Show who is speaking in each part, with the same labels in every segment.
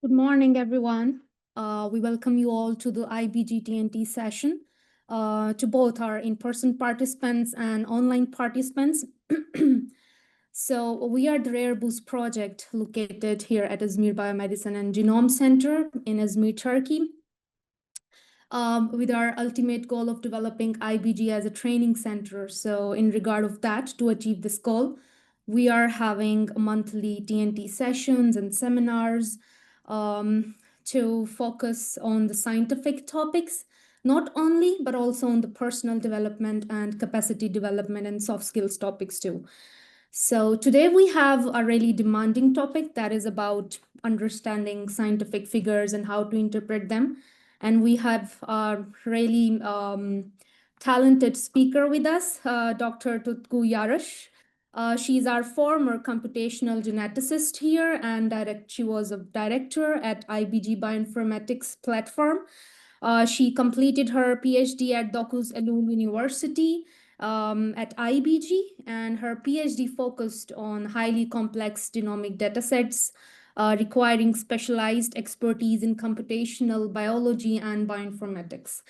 Speaker 1: Good morning, everyone. We welcome you all to the IBG-TNT session, to both our in-person participants and online participants. So we are the Rare Boost project located here at Izmir Biomedicine and Genome Center in Izmir, Turkey, with our ultimate goal of developing IBG as a training center. So in regard of that, to achieve this goal, we are having monthly TNT sessions and seminars to focus on the scientific topics, not only, but also on the personal development and capacity development and soft skills topics too. So today we have a really demanding topic that is about understanding scientific figures and how to interpret them. And we have a really talented speaker with us, Dr. Tutku Yaraş. She's our former computational geneticist here, and she was a director at IBG-Bioinformatics Platform. She completed her PhD at Dokuz Eylül University at IBG, and her PhD focused on highly complex genomic datasets requiring specialized expertise in computational biology and bioinformatics.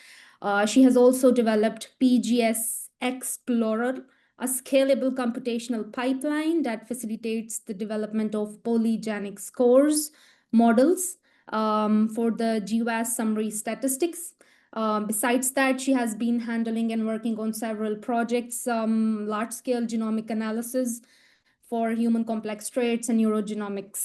Speaker 1: She has also developed PGS Explorer, a scalable computational pipeline that facilitates the development of polygenic scores models for the GWAS summary statistics. Besides that, she has been handling and working on several projects, large-scale genomic analysis for human complex traits and neurogenomics.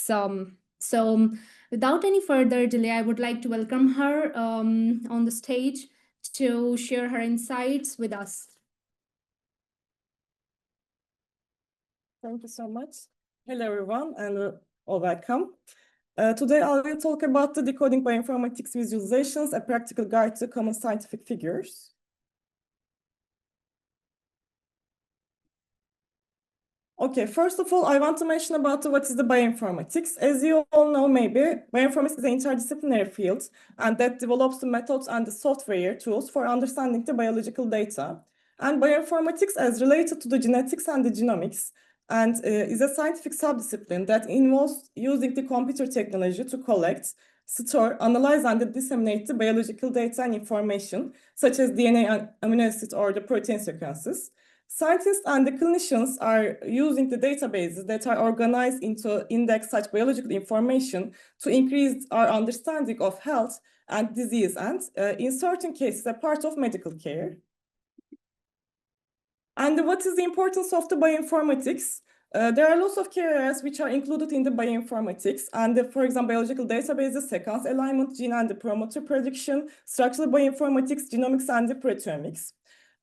Speaker 1: So without any further delay, I would like to welcome her on the stage to share her insights with us.
Speaker 2: Thank you so much. Hello, everyone, and all welcome. Today, I will talk about the Decoding Bioinformatics Visualizations, a practical guide to common scientific figures. Okay, first of all, I want to mention about what is the bioinformatics. As you all know, maybe, bioinformatics is an interdisciplinary field and that develops the methods and the software tools for understanding the biological data. And bioinformatics as related to the genetics and the genomics and is a scientific subdiscipline that involves using the computer technology to collect, store, analyze, and disseminate the biological data and information, such as DNA, amino acids, or the protein sequences. Scientists and the clinicians are using the databases that are organized into index such biological information to increase our understanding of health and disease, and in certain cases, a part of medical care. And what is the importance of the bioinformatics? There are lots of key areas which are included in the bioinformatics, and for example, biological databases, sequence alignment, gene and the promoter prediction, structural bioinformatics, genomics, and the proteomics.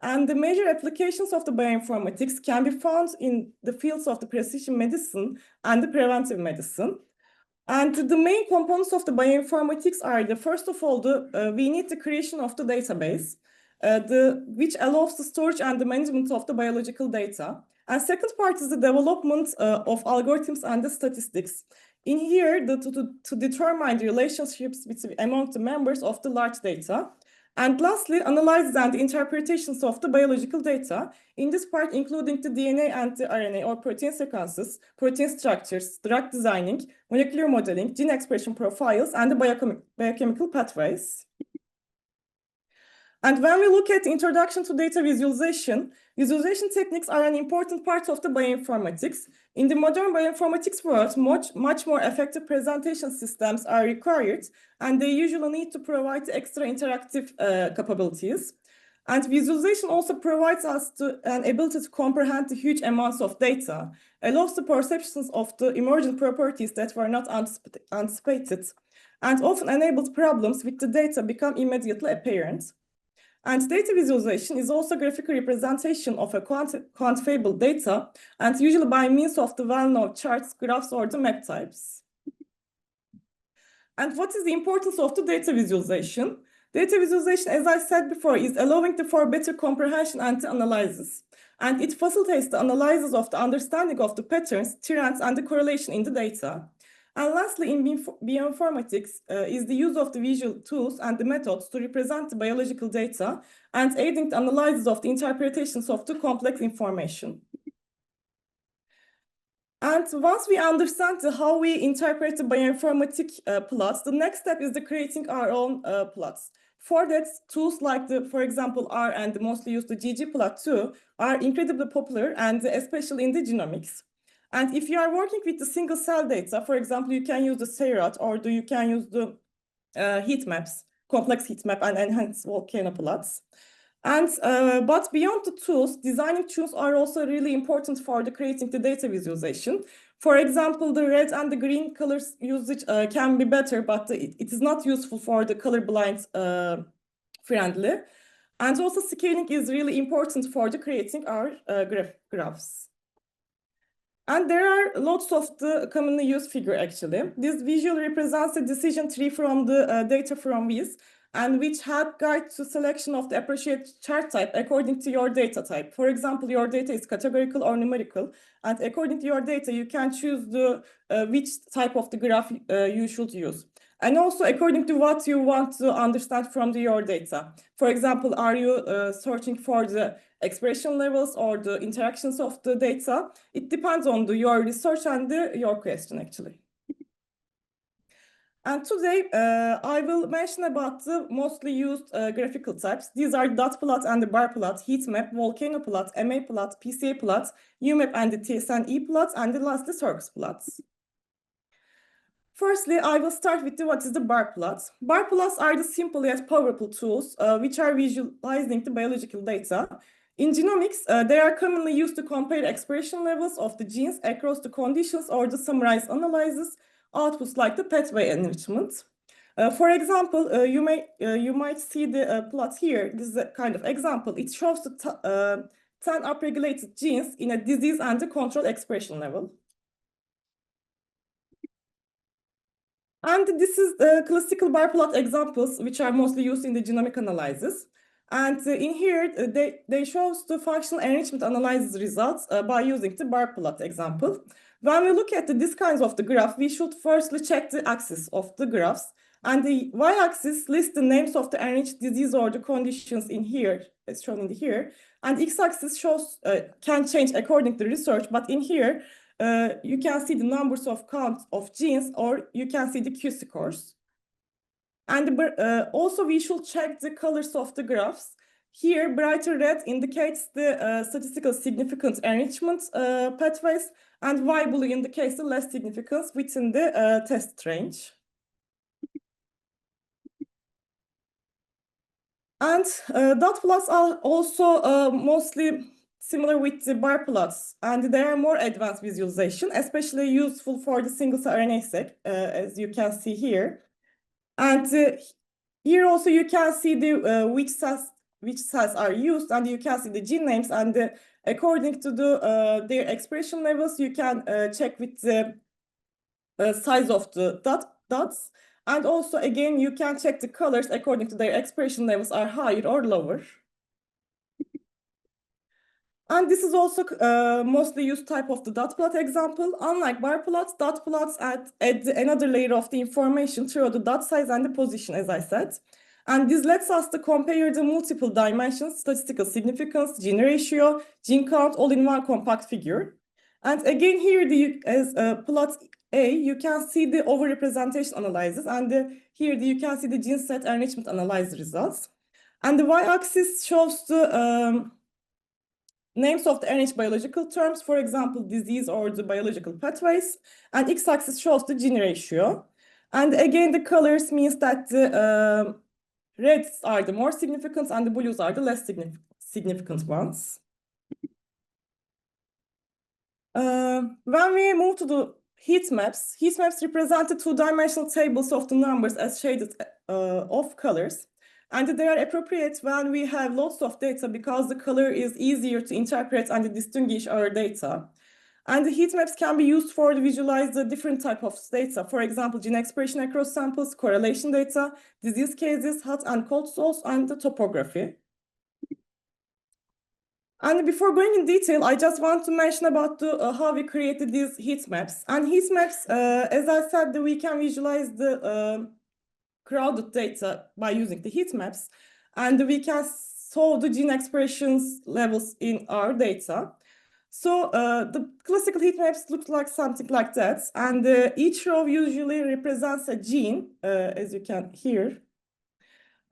Speaker 2: And the major applications of the bioinformatics can be found in the fields of the precision medicine and the preventive medicine. And the main components of the bioinformatics are first of all, we need the creation of the database, which allows the storage and the management of the biological data. And second part is the development of algorithms and the statistics. In here, to determine the relationships among the members of the large data. And lastly, analysis and interpretations of the biological data. In this part, including the DNA and the RNA or protein sequences, protein structures, drug designing, molecular modeling, gene expression profiles, and the biochemical pathways. And when we look at the introduction to data visualization, visualization techniques are an important part of the bioinformatics. In the modern bioinformatics world, much more effective presentation systems are required, and they usually need to provide extra interactive capabilities. And visualization also provides us an ability to comprehend the huge amounts of data, allows the perceptions of the emergent properties that were not anticipated, and often enables problems with the data become immediately apparent. And data visualization is also graphical representation of a quantifiable data, and usually by means of the well-known charts, graphs, or the map types. And what is the importance of the data visualization? Data visualization, as I said before, is allowing for better comprehension and analysis. And it facilitates the analysis of the understanding of the patterns, trends, and the correlation in the data. And lastly, in bioinformatics is the use of the visual tools and the methods to represent the biological data and aiding the analysis of the interpretations of the complex information. And once we understand how we interpret the bioinformatic plots, the next step is the creating our own plots. For that, tools like for example, R and the mostly used the ggplot2 are incredibly popular, and especially in the genomics. And if you are working with the single cell data, for example, you can use the SEIRAT, or you can use the heat maps, complex heat map and enhanced volcano plots. And but beyond the tools, designing tools are also really important for the creating the data visualization. For example, the red and the green colors usage can be better, but it is not useful for the colorblind friendly. And also scaling is really important for the creating our graphs. And there are lots of the commonly used figure actually. This visual represents a decision tree from the data from Viz, and which help guide to selection of the appropriate chart type according to your data type. For example, your data is categorical or numerical, and according to your data, you can choose the which type of the graph you should use. And also according to what you want to understand from your data. For example, are you searching for the expression levels or the interactions of the data? It depends on your research and your question actually. And today, I will mention about the mostly used graphical types. These are dot plot and the bar plot, heat map, volcano plot, MA plot, PCA plot, UMAP and the TSNE plot, and the last the circus plots. Firstly, I will start with what is the bar plots. Bar plots are the simple yet powerful tools which are visualizing the biological data. In genomics, they are commonly used to compare expression levels of the genes across the conditions or the summarized analysis outputs like the pathway enrichment. For example, you might see the plot here. This is a kind of example. It shows the 10 upregulated genes in a disease and the control expression level. And this is the classical bar plot examples, which are mostly used in the genomic analysis. And in here, they show the functional enrichment analysis results by using the bar plot example. When we look at this kinds of the graph, we should firstly check the axis of the graphs. And the y-axis lists the names of the enriched disease or the conditions in here, as shown in here. And x-axis shows can change according to research, but in here, you can see the numbers of count of genes, or you can see the Q-scores. And also we should check the colors of the graphs. Here, brighter red indicates the statistical significant enrichment pathways, and Y blue indicates the less significance within the test range. And dot plots are also mostly similar with the bar plots, and they are more advanced visualization, especially useful for the single-cell RNA-seq, as you can see here. And here also you can see the which cells are used, and you can see the gene names, and according to their expression levels, you can check with the size of the dots. And also, again, you can check the colors according to their expression levels are higher or lower. And this is also mostly used type of the dot plot example. Unlike bar plots, dot plots add another layer of the information through the dot size and the position, as I said. And this lets us to compare the multiple dimensions, statistical significance, gene ratio, gene count, all in one compact figure. And again, here as plot A, you can see the overrepresentation analysis, and here you can see the gene set enrichment analysis results. And the y-axis shows the names of the enriched biological terms, for example, disease or the biological pathways, and x-axis shows the gene ratio. And again, the colors means that the reds are the more significant and the blues are the less significant ones. When we move to the heat maps represent the two-dimensional tables of the numbers as shaded of colors. And they are appropriate when we have lots of data because the color is easier to interpret and distinguish our data. And the heat maps can be used for visualize the different type of data. For example, gene expression across samples, correlation data, disease cases, hot and cold source, and the topography. And before going in detail, I just want to mention about how we created these heat maps. And heat maps, as I said, we can visualize the crowded data by using the heat maps, and we can solve the gene expressions levels in our data. So the classical heat maps look like something like that. And each row usually represents a gene, as you can hear.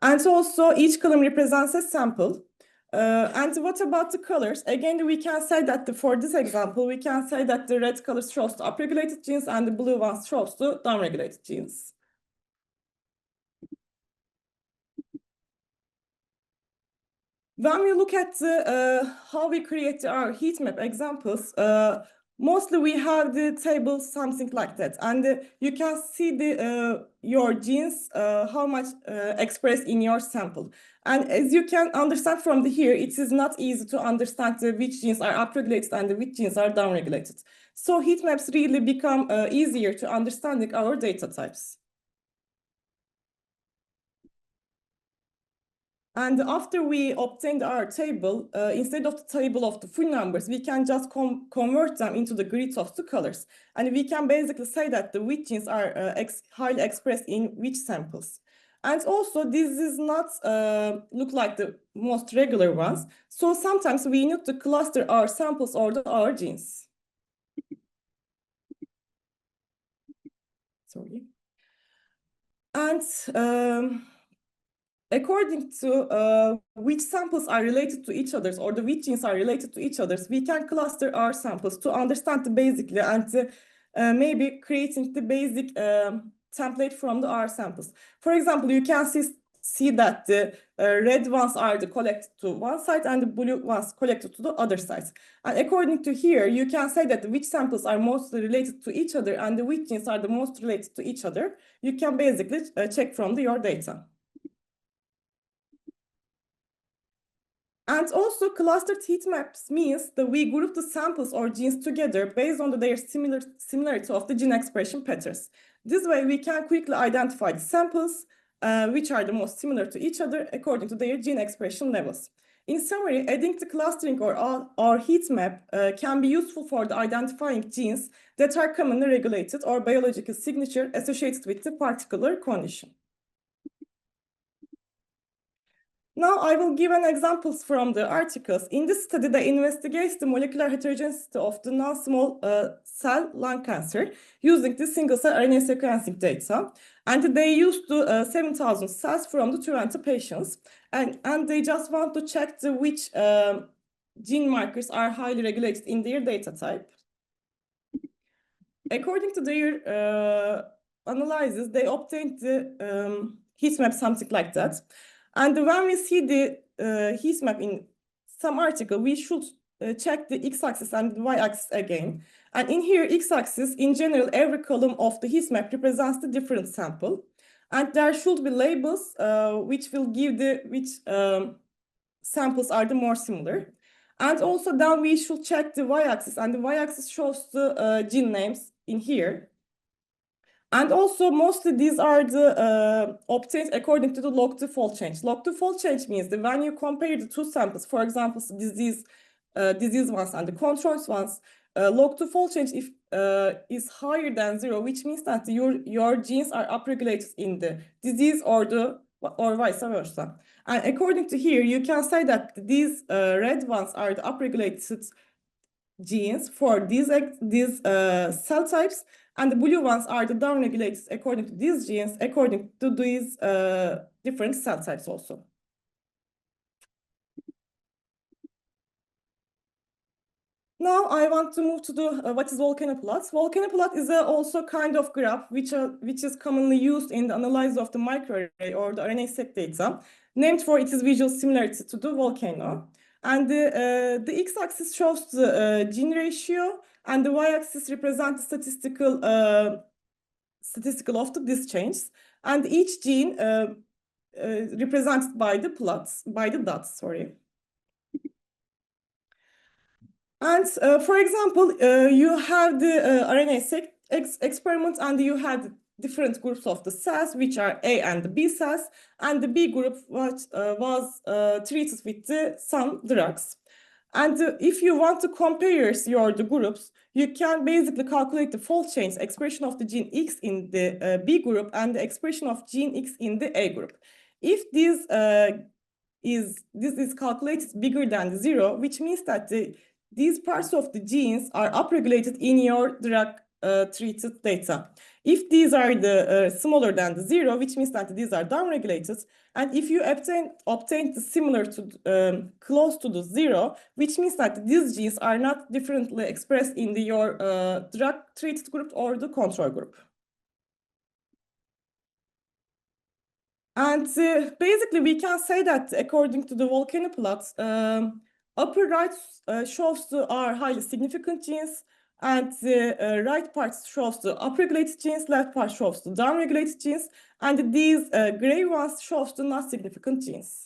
Speaker 2: And also each column represents a sample. And what about the colors? Again, we can say that for this example, we can say that the red color shows the upregulated genes and the blue one shows the downregulated genes. When we look at how we create our heat map examples, mostly we have the table something like that, and you can see the your genes how much expressed in your sample. And as you can understand from here, it is not easy to understand which genes are upregulated and which genes are downregulated. So heat maps really become easier to understanding our data types. And after we obtained our table, instead of the table of the full numbers, we can just convert them into the grids of the colors. And we can basically say that the which genes are highly expressed in which samples. And also, this is not look like the most regular ones. So sometimes we need to cluster our samples or our genes. Sorry. And according to which samples are related to each others or the which genes are related to each others, we can cluster our samples to understand the basically and maybe creating the basic template from our samples. For example, you can see that the red ones are collected to one side and the blue ones collected to the other side. And according to here, you can say that which samples are mostly related to each other and the which genes are the most related to each other. You can basically check from your data. And also clustered heat maps means that we group the samples or genes together based on their similarity of the gene expression patterns. This way we can quickly identify the samples which are the most similar to each other according to their gene expression levels. In summary, adding the clustering or our heat map can be useful for identifying genes that are commonly regulated or biological signature associated with the particular condition. Now I will give an examples from the articles. In this study, they investigate the molecular heterogeneity of the non-small cell lung cancer using the single-cell RNA sequencing data. And they used 7,000 cells from the 20 patients. And they just want to check which gene markers are highly regulated in their data type. According to their analysis, they obtained the heat map something like that. And when we see the heat map in some article, we should check the x-axis and the y-axis again. And in here, x-axis, in general, every column of the heat map represents the different sample. And there should be labels which will give which samples are the more similar. And also then we should check the y-axis, and the y-axis shows the gene names in here. And also mostly these are the obtained according to the log to fold change. Log to fold change means that when you compare the two samples, for example, disease ones and the controls ones, log to fold change is higher than 0, which means that your genes are upregulated in the disease or vice versa. And according to here, you can say that these red ones are the upregulated genes for these cell types, and the blue ones are the downregulated according to these genes, according to these different cell types also. Now I want to move to the what is volcano plot. Volcano plot is also kind of graph which is commonly used in the analysis of the microarray or the RNA-seq data, named for its visual similarity to the volcano. And the x-axis shows the gene ratio, and the y-axis represents statistical of the dischanges. And each gene represented by the dots, sorry. And for example, you have the RNA-seq experiment, and you had different groups of the cells, which are A and the B cells, and the B group was treated with some drugs. And if you want to compare the groups, you can basically calculate the fold change expression of the gene X in the B group and the expression of gene X in the A group. If this is calculated bigger than 0, which means that these parts of the genes are upregulated in your drug treated data. If these are the smaller than the 0, which means that these are downregulated, and if you obtain the similar to close to the 0, which means that these genes are not differently expressed in your drug treated group or the control group. And basically, we can say that according to the volcano plots, upper right shows our highly significant genes, and the right part shows the upregulated genes, left part shows the downregulated genes, and these gray ones shows the not significant genes.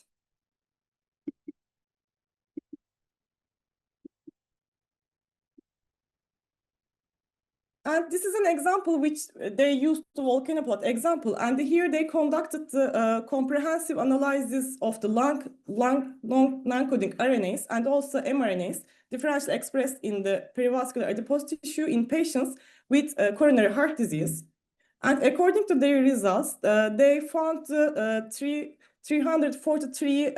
Speaker 2: And this is an example which they used the volcano plot example. And here they conducted the comprehensive analysis of the long non-coding RNAs and also mRNAs differentially expressed in the perivascular adipose tissue in patients with coronary heart disease. And according to their results, they found 343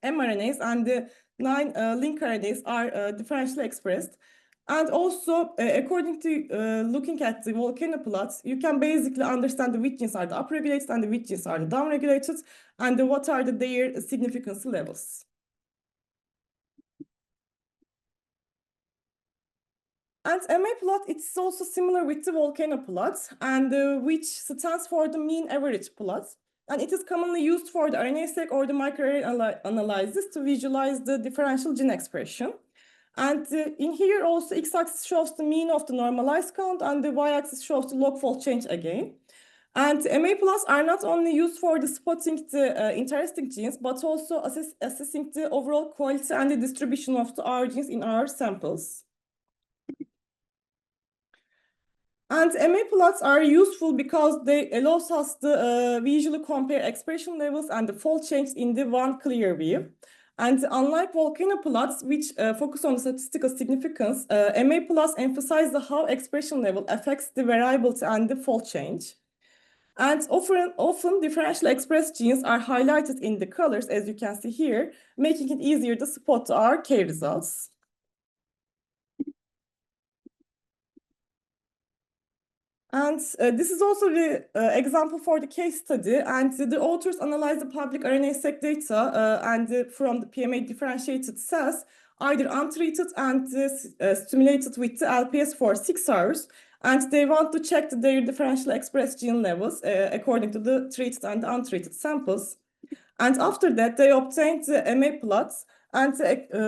Speaker 2: mRNAs and the 9 link RNAs are differentially expressed. And also, according to looking at the volcano plots, you can basically understand which genes are the upregulated and which genes are the downregulated, and what are their significance levels. And MA plot, it's also similar with the volcano plot, and which stands for the mean average plot. And it is commonly used for the RNA-seq or the microarray analysis to visualize the differential gene expression. And in here also, x-axis shows the mean of the normalized count, and the y-axis shows the log-fold change again. And MA plus are not only used for the spotting the interesting genes, but also assessing the overall quality and the distribution of the our genes in our samples. And MA plots are useful because they allow us to visually compare expression levels and the fold change in the one clear view. And unlike volcano plots, which focus on statistical significance, MA plots emphasize how expression level affects the variability and the fold change. And often differentially expressed genes are highlighted in the colors, as you can see here, making it easier to spot our K results. And this is also the example for the case study. And the authors analyzed the public RNA-seq data and from the PMA differentiated cells, either untreated and stimulated with the LPS for 6 hours. And they want to check their differentially expressed gene levels according to the treated and untreated samples. And after that, they obtained the MA plots. And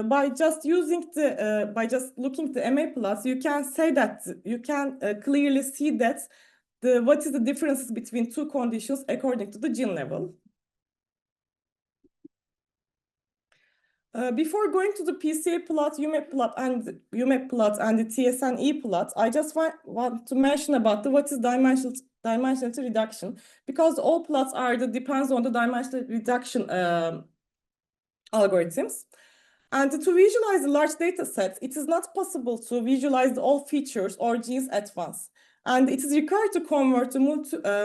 Speaker 2: by just looking at the MA plots, you can say that you can clearly see that what is the differences between two conditions according to the gene level. Before going to the PCA plot, UMAP plot, and the TSNE plot, I just want to mention about what is dimensionality reduction, because all plots depends on the dimensionality reduction algorithms. And to visualize the large data sets, it is not possible to visualize all features or genes at once. And it is required to convert a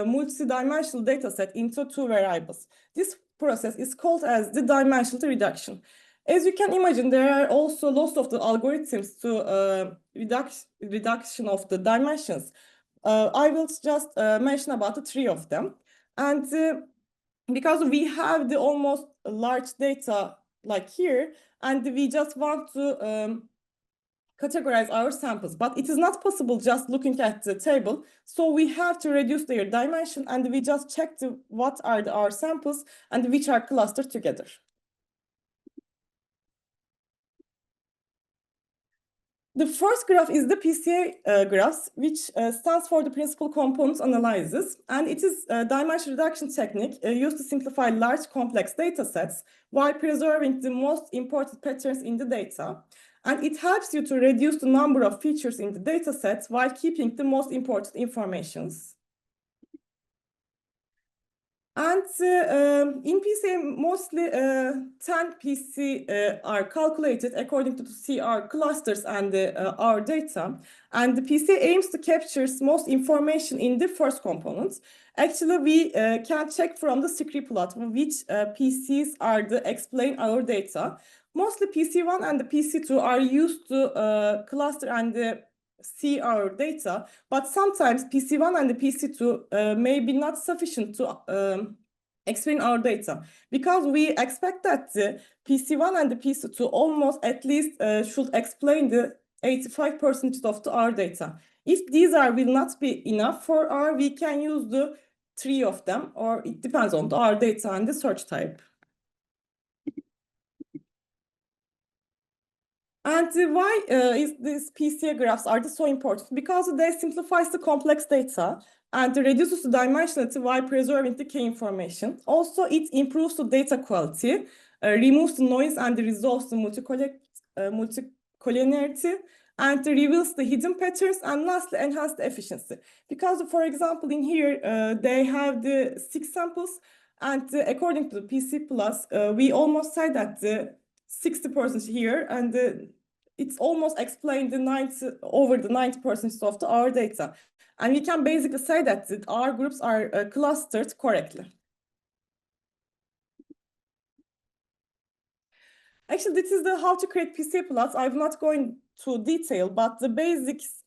Speaker 2: multi-dimensional data set into 2 variables. This process is called as the dimensionality reduction. As you can imagine, there are also lots of the algorithms to reduction of the dimensions. I will just mention about the 3 of them. And because we have the almost large data like here, and we just want to categorize our samples, but it is not possible just looking at the table. So we have to reduce their dimension, and we just check what are our samples and which are clustered together. The first graph is the PCA graphs, which stands for the principal components analysis. And it is a dimension reduction technique used to simplify large complex data sets while preserving the most important patterns in the data. And it helps you to reduce the number of features in the data sets while keeping the most important informations. And in PCA, mostly 10 PC are calculated according to the CR clusters and our data. And the PCA aims to capture most information in the first component. Actually, we can check from the scree plot which PCs are explain our data. Mostly PC1 and the PC2 are used to cluster and see our data, but sometimes PC1 and the PC2 may be not sufficient to explain our data, because we expect that the PC1 and the PC2 almost at least should explain the 85% of our data. If these will not be enough for R, we can use the 3 of them, or it depends on our data and the search type. And why is these PCA graphs are so important? Because they simplifies the complex data and reduces the dimensionality while preserving the key information. Also, it improves the data quality, removes the noise and resolves the multicollinearity, and reveals the hidden patterns, and lastly, enhance the efficiency. Because, for example, in here, they have the 6 samples, and according to the PC Plus, we almost say that the 60% here, and it's almost explained over the 90% of our data. And we can basically say that our groups are clustered correctly. Actually, this is how to create PCA plots. I'm not going to detail, but the basics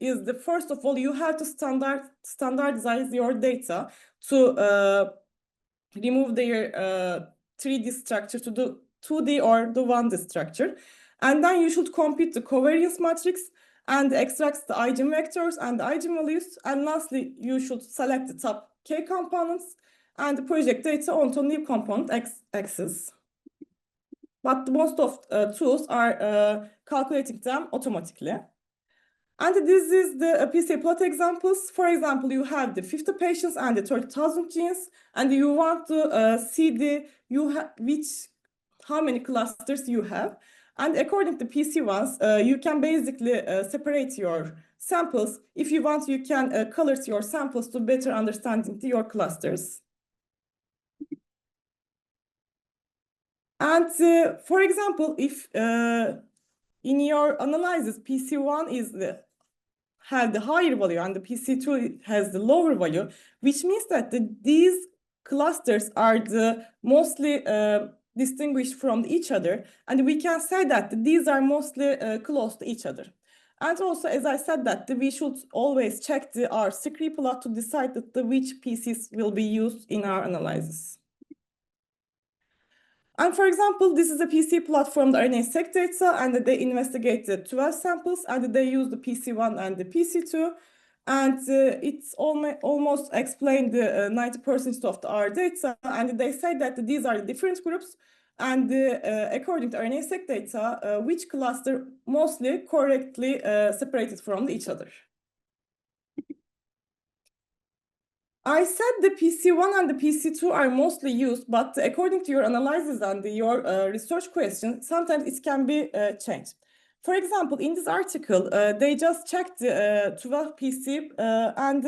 Speaker 2: is the first of all, you have to standardize your data to remove their 3D structure to the 2D or the 1D structure. And then you should compute the covariance matrix and extract the eigenvectors and the eigenvalues. And lastly, you should select the top K components and project data onto new component axis. But most of tools are calculating them automatically. And this is the PCA plot examples. For example, you have the 50 patients and the 30,000 genes, and you want to see how many clusters you have. And according to PC1s, you can basically separate your samples. If you want, you can color your samples to better understanding your clusters. And for example, if in your analysis, PC1 have the higher value and the PC2 has the lower value, which means that these clusters are the mostly distinguished from each other, and we can say that these are mostly close to each other. And also, as I said, that we should always check our scree plot to decide which PCs will be used in our analysis. And for example, this is a PC platform, the RNA-seq data, and they investigated 12 samples, and they used the PC1 and the PC2. And it's almost explained the 90% of our data, and they say that these are the different groups. And according to RNA-seq data, which cluster mostly correctly separated from each other. I said the PC1 and the PC2 are mostly used, but according to your analysis and your research question, sometimes it can be changed. For example, in this article, they just checked the 12 PC, and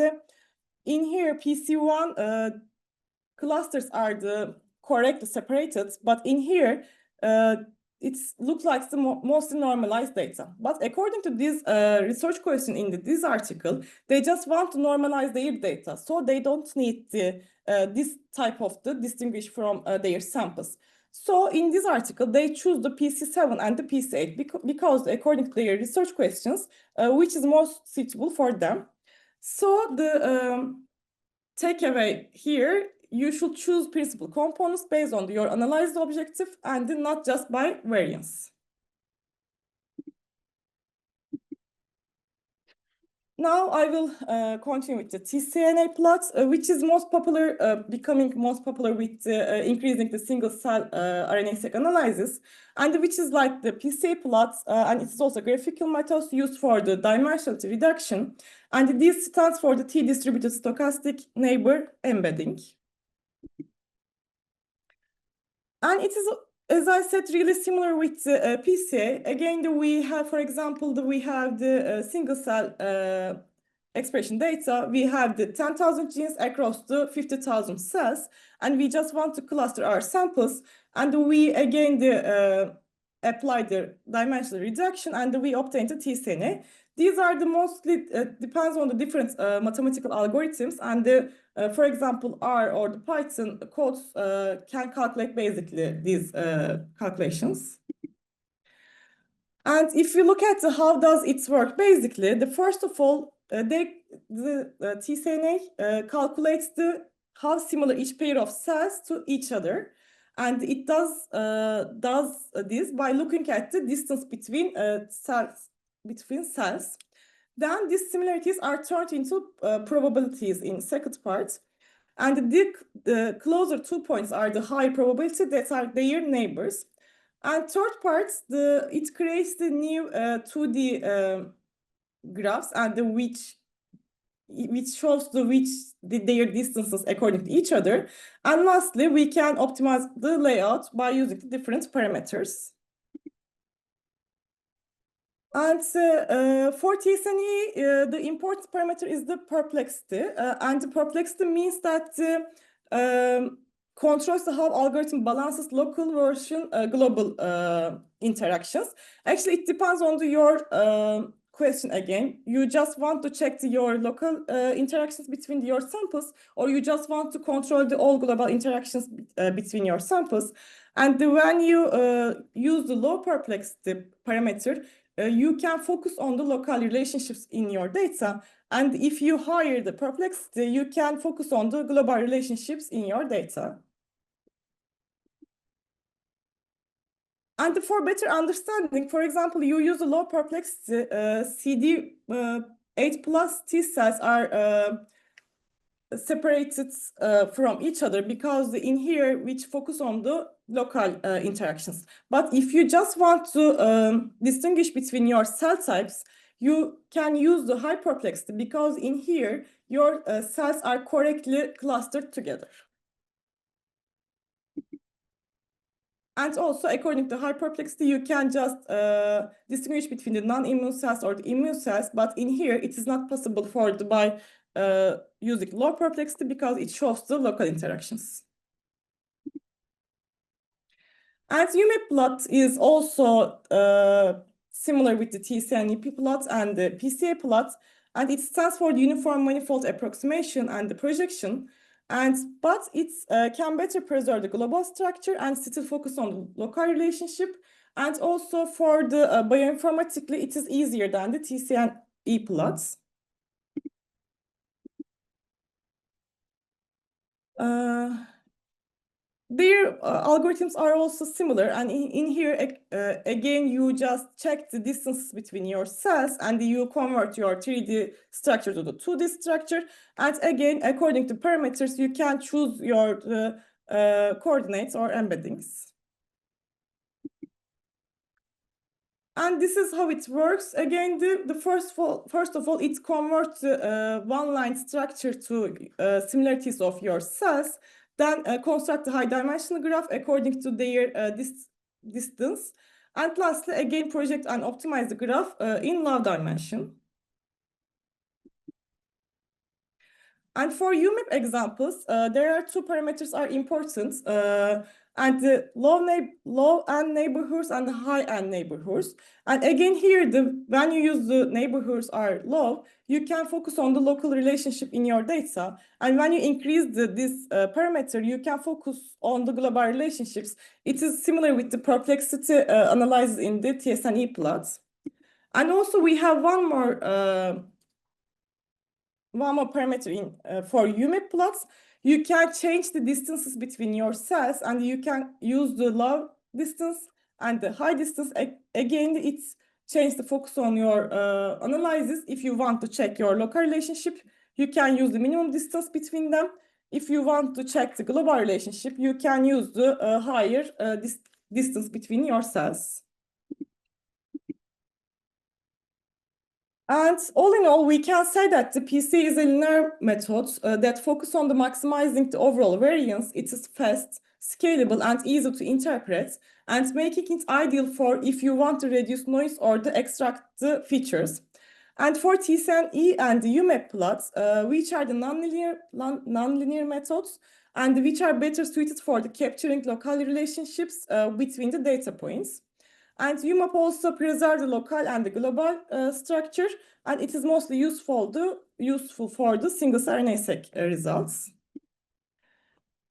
Speaker 2: in here, PC1 clusters are correctly separated, but in here, it looks like the mostly normalized data. But according to this research question in this article, they just want to normalize their data, so they don't need this type of distinguish from their samples. So in this article, they choose the PC7 and the PC8 because according to their research questions, which is most suitable for them. So the takeaway here, you should choose principal components based on your analyzed objective and not just by variance. Now I will continue with the tcNA plots, which is becoming most popular with increasing the single cell RNA-seq analysis, and which is like the PCA plots, and it's also graphical methods used for the dimensionality reduction, and this stands for the T-distributed stochastic neighbor embedding. And it is, as I said, really similar with PCA. Again, we have, for example, we have the single cell expression data. We have the 10,000 genes across the 50,000 cells, and we just want to cluster our samples. And we again apply the dimensional reduction, and we obtain the tcNA. These are the mostly depends on the different mathematical algorithms, and for example, R or the Python codes can calculate basically these calculations. And if you look at how does it work, basically, first of all, the tCNA calculates how similar each pair of cells to each other, and it does this by looking at the distance between cells. Then these similarities are turned into probabilities in second part, and the closer 2 points are the higher probability that are their neighbors. And third part, it creates the new 2D graphs and which shows their distances according to each other. And lastly, we can optimize the layout by using the different parameters. And for TSNE, the important parameter is the perplexity. And the perplexity means that controls how algorithm balances local versus global interactions. Actually, it depends on your question again. You just want to check your local interactions between your samples, or you just want to control all global interactions between your samples. And when you use the low perplexity parameter, you can focus on the local relationships in your data. And if you higher the perplexity, you can focus on the global relationships in your data. And for better understanding, for example, you use a low perplexity, CD8 plus T cells are separated from each other because in here which focus on the local interactions. But if you just want to distinguish between your cell types, you can use the high perplexity because in here your cells are correctly clustered together. And also, according to high perplexity, you can just distinguish between the non-immune cells or the immune cells. But in here, it is not possible by using low perplexity because it shows the local interactions. And UMAP plot is also similar with the TCNEP plot and the PCA plot, and it stands for the Uniform Manifold Approximation and the projection. But it can better preserve the global structure and still focus on the local relationship. And also for the bioinformatically, it is easier than the TCNE plots. Their algorithms are also similar, and in here, again, you just check the distances between your cells and you convert your 3D structure to the 2D structure. And again, according to parameters, you can choose your coordinates or embeddings. And this is how it works. Again, first of all, it converts one-line structure to similarities of your cells. Then construct a high-dimensional graph according to their distance. And lastly, again, project and optimize the graph in low dimension. And for UMAP examples, there are two parameters are important, and the low-end neighborhoods and the high-end neighborhoods. And again, here, when you use the neighborhoods are low, you can focus on the local relationship in your data. And when you increase this parameter, you can focus on the global relationships. It is similar with the perplexity analysis in the TSNE plots. And also, we have one more parameter for UMAP plots. You can change the distances between your cells, and you can use the low distance and the high distance. Again, it's change the focus on your analysis. If you want to check your local relationship, you can use the minimum distance between them. If you want to check the global relationship, you can use the higher distance between your cells. And all in all, we can say that the PC is a linear method that focuses on the maximizing the overall variance. It is fast, scalable, and easy to interpret, and making it ideal for if you want to reduce noise or to extract the features. And for TSNE and the UMAP plots, which are the nonlinear methods, and which are better suited for the capturing local relationships between the data points. And UMAP also preserves the local and the global structure, and it is mostly useful for the single-cell RNA-seq results.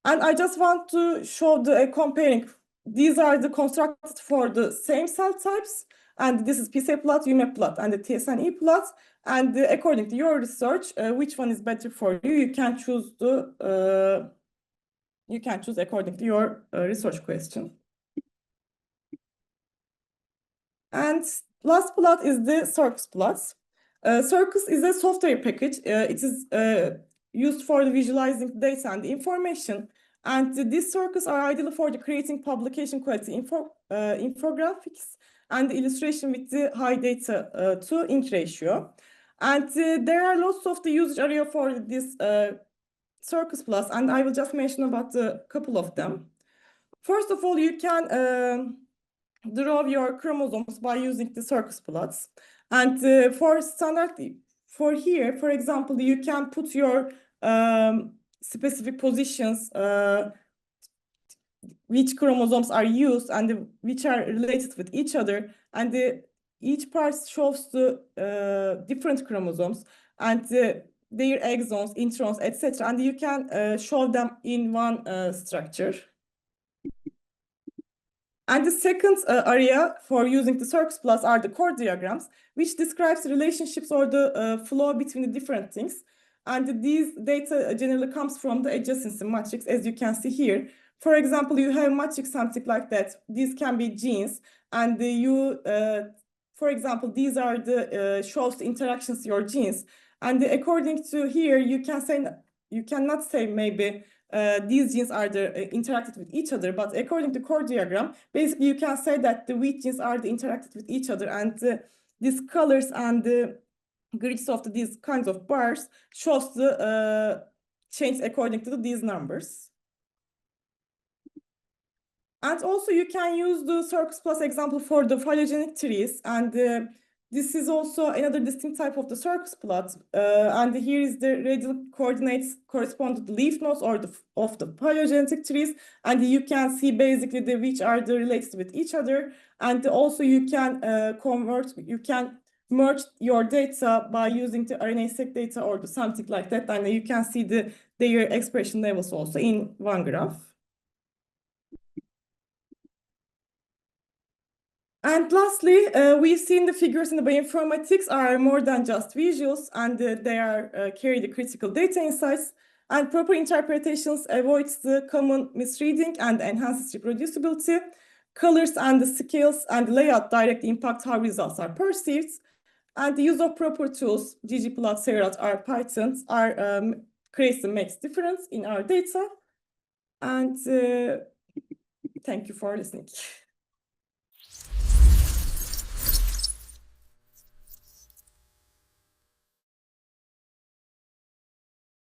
Speaker 2: And I just want to show the comparing. These are the constructed for the same cell types, And this is PSA plot, UMAP plot, and the TSNE plot. And according to your research, which one is better for you? You can choose according to your research question. And last plot is the Circus plot. Circus is a software package. It is used for visualizing data and information. And these circuits are ideal for creating publication quality infographics and illustration with the high data to ink ratio. And there are lots of the usage area for this Circus Plus, and I will just mention about a couple of them. First of all, you can draw your chromosomes by using the Circus plots. And for here, for example, you can put your specific positions, which chromosomes are used and which are related with each other. And each part shows the different chromosomes and their exons, introns, etc. And you can show them in one structure. And the second area for using the Circus Plus are the core diagrams, which describes relationships or the flow between the different things. And these data generally comes from the adjacency matrix, as you can see here. For example, you have a matrix something like that. These can be genes, and for example, these are the shows the interactions your genes. And according to here, you cannot say maybe these genes are interacted with each other, but according to core diagram, basically you can say that the wheat genes are interacted with each other, and these colors and the grids of these kinds of bars shows the change according to these numbers. And also you can use the Circus Plus example for the phylogenetic trees, and this is also another distinct type of the Circus plot. And here is the radial coordinates correspond to the leaf nodes or of the phylogenetic trees. And you can see basically which are related with each other. And also you can merge your data by using the RNA-seq data or something like that. And you can see their expression levels also in one graph. And lastly, we've seen the figures in the bioinformatics are more than just visuals, and they carry the critical data insights. And proper interpretations avoids the common misreading and enhances reproducibility. Colors and the scales and layout directly impact how results are perceived. And the use of proper tools, ggplot, Seurat, or Python, creates and makes difference in our data. And thank you for listening.